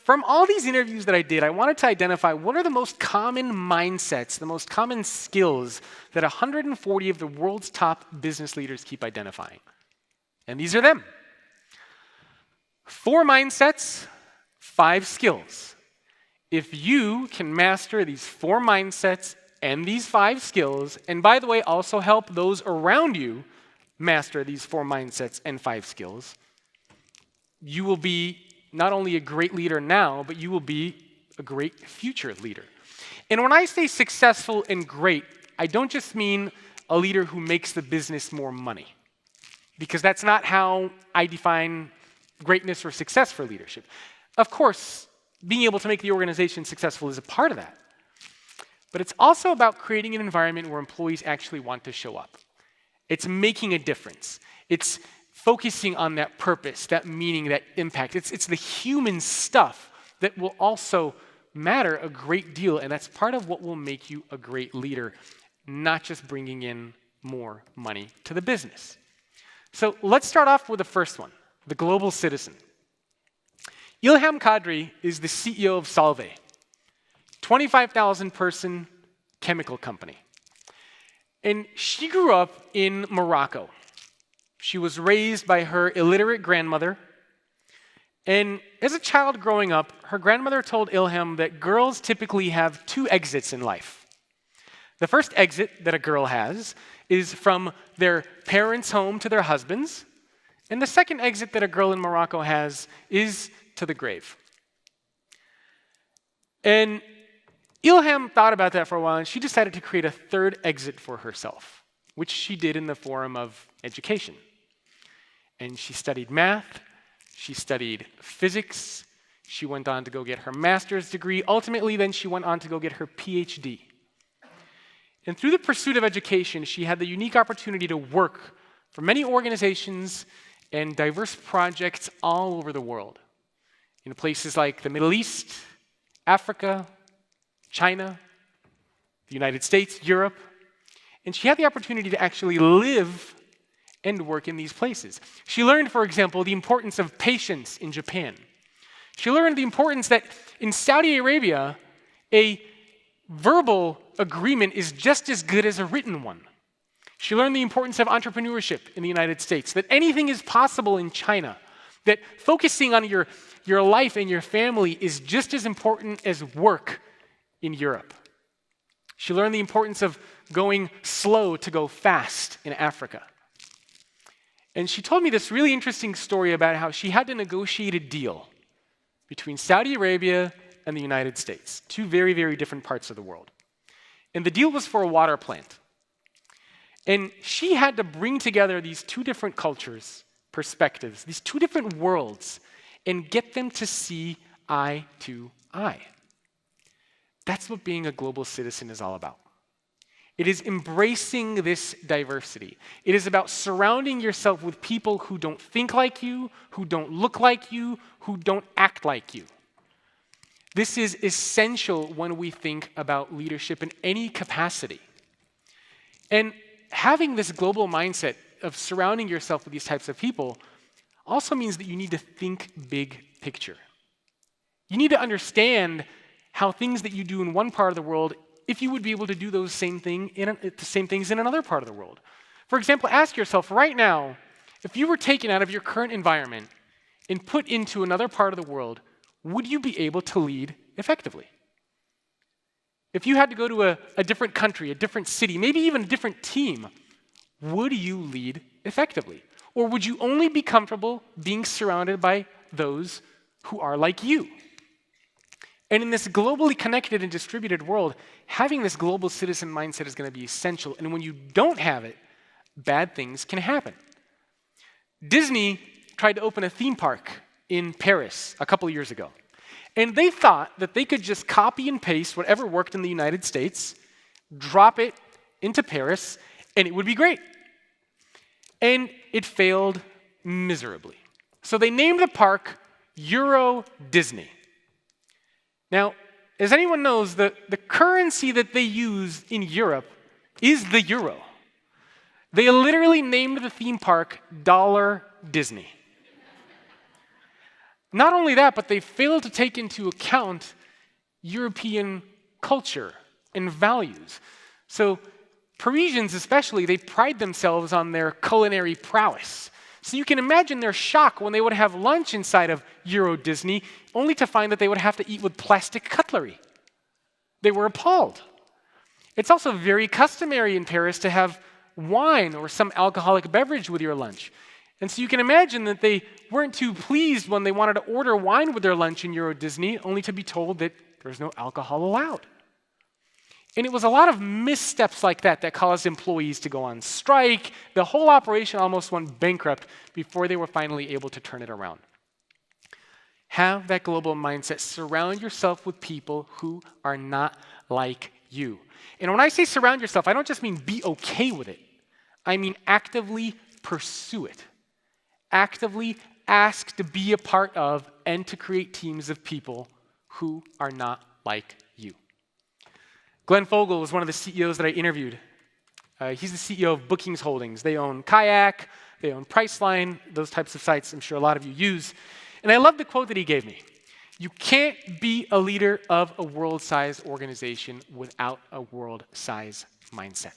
from all these interviews that I did, I wanted to identify what are the most common mindsets, the most common skills that 140 of the world's top business leaders keep identifying. And these are them. 4 mindsets, 5 skills. If you can master these 4 mindsets and these 5 skills, and by the way, also help those around you master these 4 mindsets and 5 skills, you will be not only a great leader now, but you will be a great future leader. And when I say successful and great, I don't just mean a leader who makes the business more money, because that's not how I define greatness or success for leadership. Of course, being able to make the organization successful is a part of that. But it's also about creating an environment where employees actually want to show up. It's making a difference. It's focusing on that purpose, that meaning, that impact. It's the human stuff that will also matter a great deal, and that's part of what will make you a great leader, not just bringing in more money to the business. So let's start off with the first one, the global citizen. Ilham Kadri is the CEO of Solvay, 25,000-person chemical company. And she grew up in Morocco. She was raised by her illiterate grandmother. And as a child growing up, her grandmother told Ilham that girls typically have 2 exits in life. The first exit that a girl has is from their parents' home to their husbands. And the second exit that a girl in Morocco has is to the grave. And Ilham thought about that for a while, and she decided to create a third exit for herself, which she did in the form of education. And she studied math, she studied physics, she went on to go get her master's degree. Ultimately, then she went on to go get her PhD. And through the pursuit of education, she had the unique opportunity to work for many organizations and diverse projects all over the world, in places like the Middle East, Africa, China, the United States, Europe. And she had the opportunity to actually live and work in these places. She learned, for example, the importance of patience in Japan. She learned the importance that in Saudi Arabia, a verbal agreement is just as good as a written one. She learned the importance of entrepreneurship in the United States, that anything is possible in China, that focusing on your life and your family is just as important as work in Europe. She learned the importance of going slow to go fast in Africa. And she told me this really interesting story about how she had to negotiate a deal between Saudi Arabia and the United States, 2 very, very different parts of the world. And the deal was for a water plant. And she had to bring together these 2 different cultures, perspectives, these 2 different worlds, and get them to see eye to eye. That's what being a global citizen is all about. It is embracing this diversity. It is about surrounding yourself with people who don't think like you, who don't look like you, who don't act like you. This is essential when we think about leadership in any capacity. And having this global mindset of surrounding yourself with these types of people also means that you need to think big picture. You need to understand how things that you do in one part of the world, if you would be able to do those same things in another part of the world. For example, ask yourself right now, if you were taken out of your current environment and put into another part of the world, would you be able to lead effectively? If you had to go to a different country, a different city, maybe even a different team, would you lead effectively? Or would you only be comfortable being surrounded by those who are like you? And in this globally connected and distributed world, having this global citizen mindset is going to be essential. And when you don't have it, bad things can happen. Disney tried to open a theme park in Paris a couple of years ago. And they thought that they could just copy and paste whatever worked in the United States, drop it into Paris, and it would be great. And it failed miserably. So they named the park Euro Disney. Now, as anyone knows, the currency that they use in Europe is the euro. They literally named the theme park Dollar Disney. Not only that, but they failed to take into account European culture and values. So Parisians especially, they pride themselves on their culinary prowess. So you can imagine their shock when they would have lunch inside of Euro Disney, only to find that they would have to eat with plastic cutlery. They were appalled. It's also very customary in Paris to have wine or some alcoholic beverage with your lunch. And so you can imagine that they weren't too pleased when they wanted to order wine with their lunch in Euro Disney, only to be told that there's no alcohol allowed. And it was a lot of missteps like that that caused employees to go on strike. The whole operation almost went bankrupt before they were finally able to turn it around. Have that global mindset. Surround yourself with people who are not like you. And when I say surround yourself, I don't just mean be okay with it. I mean actively pursue it. Actively ask to be a part of and to create teams of people who are not like you. Glenn Fogel was one of the CEOs that I interviewed. He's the CEO of Bookings Holdings. They own Kayak, they own Priceline, those types of sites I'm sure a lot of you use. And I love the quote that he gave me. You can't be a leader of a world-size organization without a world-size mindset.